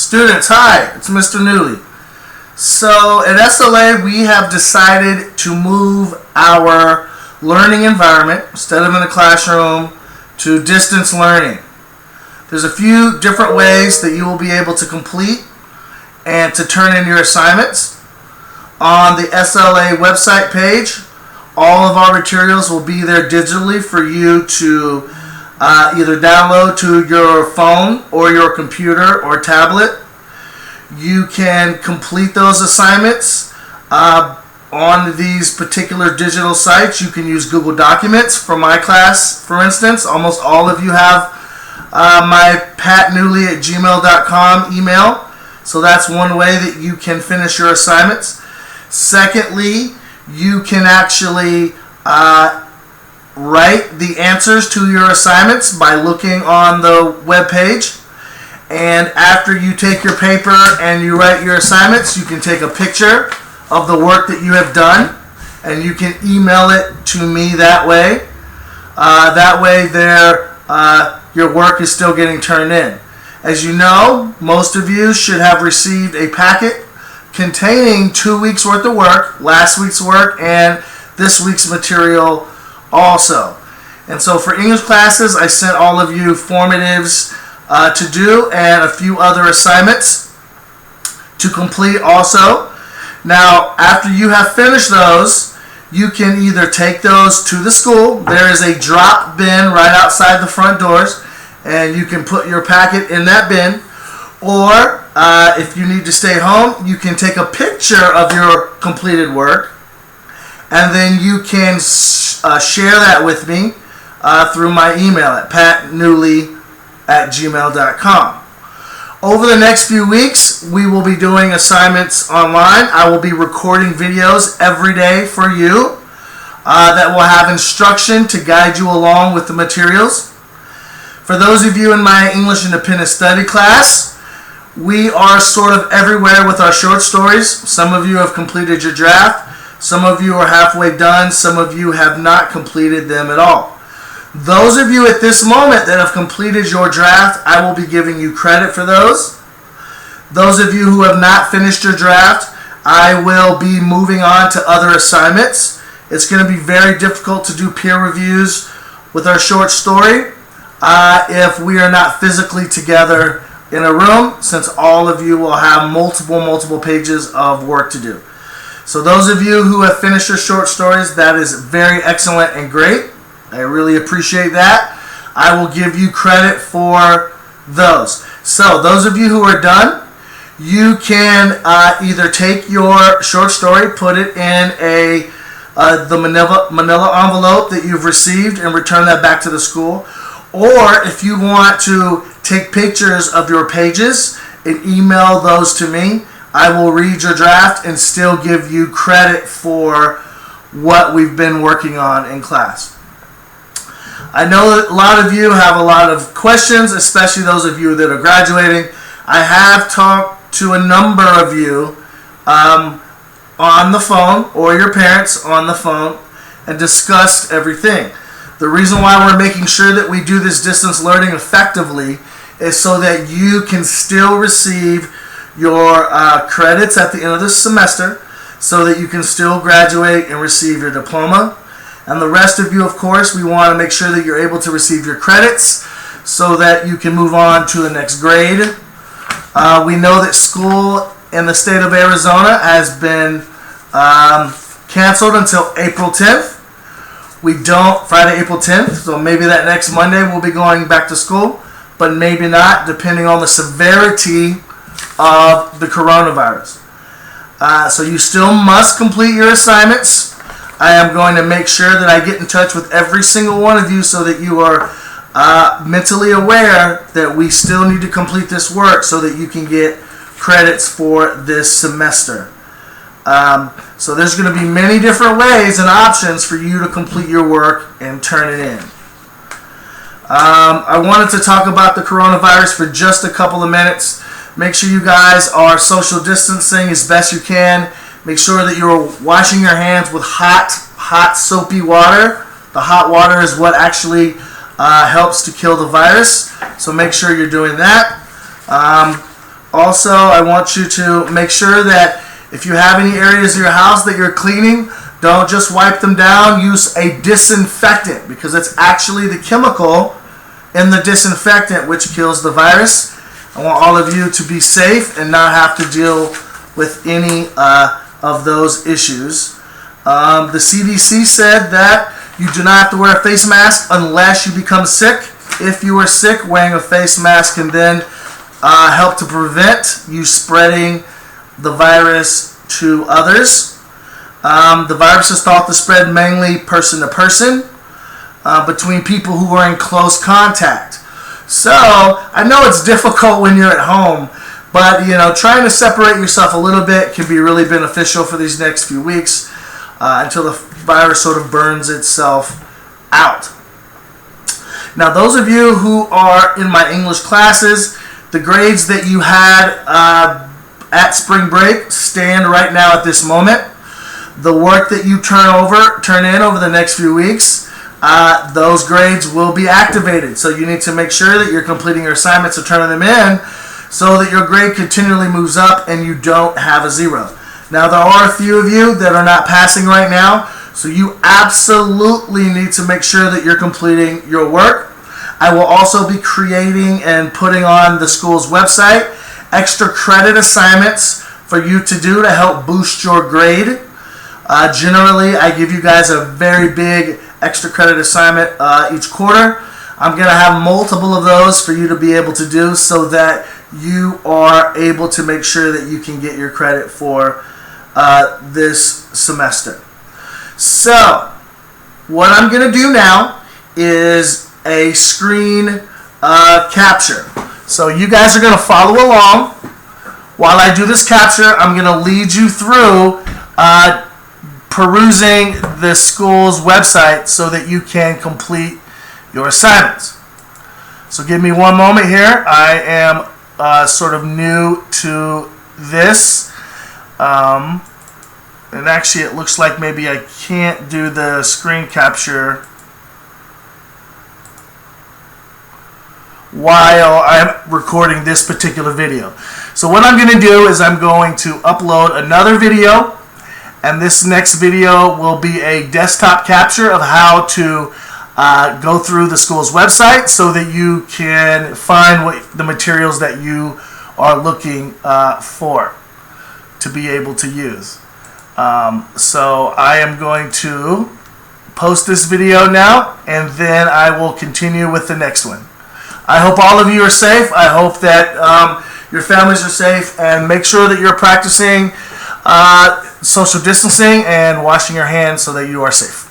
Students, hi, it's Mr. Newley. So at SLA, we have decided to move our learning environment, instead of in the classroom, to distance learning. There's a few different ways that you will be able to complete and to turn in your assignments. On the SLA website page, all of our materials will be there digitally for you to either download to your phone or your computer or tablet. You can complete those assignments on these particular digital sites. You can use Google Documents. For my class, for instance, almost all of you have my patnewley@gmail.com email. So that's one way that you can finish your assignments. Secondly, you can actually write the answers to your assignments by looking on the web page. And after you take your paper and you write your assignments, you can take a picture of the work that you have done and you can email it to me that way. That way your work is still getting turned in. As you know, most of you should have received a packet containing 2 weeks worth of work, last week's work and this week's material also. And so for English classes, I sent all of you formatives to do and a few other assignments to complete also. Now, after you have finished those, you can either take those to the school. There is a drop bin right outside the front doors, and you can put your packet in that bin. Or if you need to stay home, you can take a picture of your completed work, and then you can share that with me through my email at patnewley@gmail.com. Over the next few weeks, we will be doing assignments online. I will be recording videos every day for you that will have instruction to guide you along with the materials. For those of you in my English Independent Study class, we are sort of everywhere with our short stories. Some of you have completed your draft. Some of you are halfway done. Some of you have not completed them at all. Those of you at this moment that have completed your draft, I will be giving you credit for those. Those of you who have not finished your draft, I will be moving on to other assignments. It's going to be very difficult to do peer reviews with our short story if we are not physically together in a room, since all of you will have multiple pages of work to do. So those of you who have finished your short stories, that is very excellent and great. I really appreciate that. I will give you credit for those. So those of you who are done, you can either take your short story, put it in the manila envelope that you've received and return that back to the school. Or if you want to take pictures of your pages and email those to me, I will read your draft and still give you credit for what we've been working on in class. I know that a lot of you have a lot of questions, especially those of you that are graduating. I have talked to a number of you on the phone, or your parents on the phone, and discussed everything. The reason why we're making sure that we do this distance learning effectively is so that you can still receive your credits at the end of the semester, so that you can still graduate and receive your diploma. And the rest of you, of course, we want to make sure that you're able to receive your credits so that you can move on to the next grade. We know that school in the state of Arizona has been canceled until April 10th. Friday, April 10th, so maybe that next Monday we'll be going back to school, but maybe not, depending on the severity of the coronavirus. So you still must complete your assignments. I am going to make sure that I get in touch with every single one of you so that you are mentally aware that we still need to complete this work so that you can get credits for this semester. So there's going to be many different ways and options for you to complete your work and turn it in. I wanted to talk about the coronavirus for just a couple of minutes. Make sure you guys are social distancing as best you can. Make sure that you're washing your hands with hot soapy water. The hot water is what actually helps to kill the virus. So make sure you're doing that. Also, I want you to make sure that if you have any areas of your house that you're cleaning, don't just wipe them down. Use a disinfectant, because it's actually the chemical in the disinfectant which kills the virus. I want all of you to be safe and not have to deal with any of those issues. The CDC said that you do not have to wear a face mask unless you become sick. If you are sick, wearing a face mask can then help to prevent you spreading the virus to others. The virus is thought to spread mainly person to person between people who are in close contact. So I know it's difficult when you're at home, but trying to separate yourself a little bit can be really beneficial for these next few weeks until the virus sort of burns itself out. Now, those of you who are in my English classes, the grades that you had at spring break stand right now at this moment. The work that you turn in over the next few weeks, those grades will be activated. So you need to make sure that you're completing your assignments and turning them in so that your grade continually moves up and you don't have a 0. Now, there are a few of you that are not passing right now, so you absolutely need to make sure that you're completing your work. I will also be creating and putting on the school's website extra credit assignments for you to do to help boost your grade. Generally, I give you guys a very big extra credit assignment each quarter. I'm going to have multiple of those for you to be able to do so that you are able to make sure that you can get your credit for this semester. So, what I'm going to do now is a screen capture. So you guys are going to follow along. While I do this capture, I'm going to lead you through perusing the school's website so that you can complete your assignments. So give me one moment here. I am sort of new to this. And actually it looks like maybe I can't do the screen capture while I'm recording this particular video. So what I'm going to do is I'm going to upload another video, and this next video will be a desktop capture of how to go through the school's website so that you can find the materials that you are looking for to be able to use. So I am going to post this video now, and then I will continue with the next one. I hope all of you are safe. I hope that your families are safe, and make sure that you're practicing social distancing and washing your hands so that you are safe.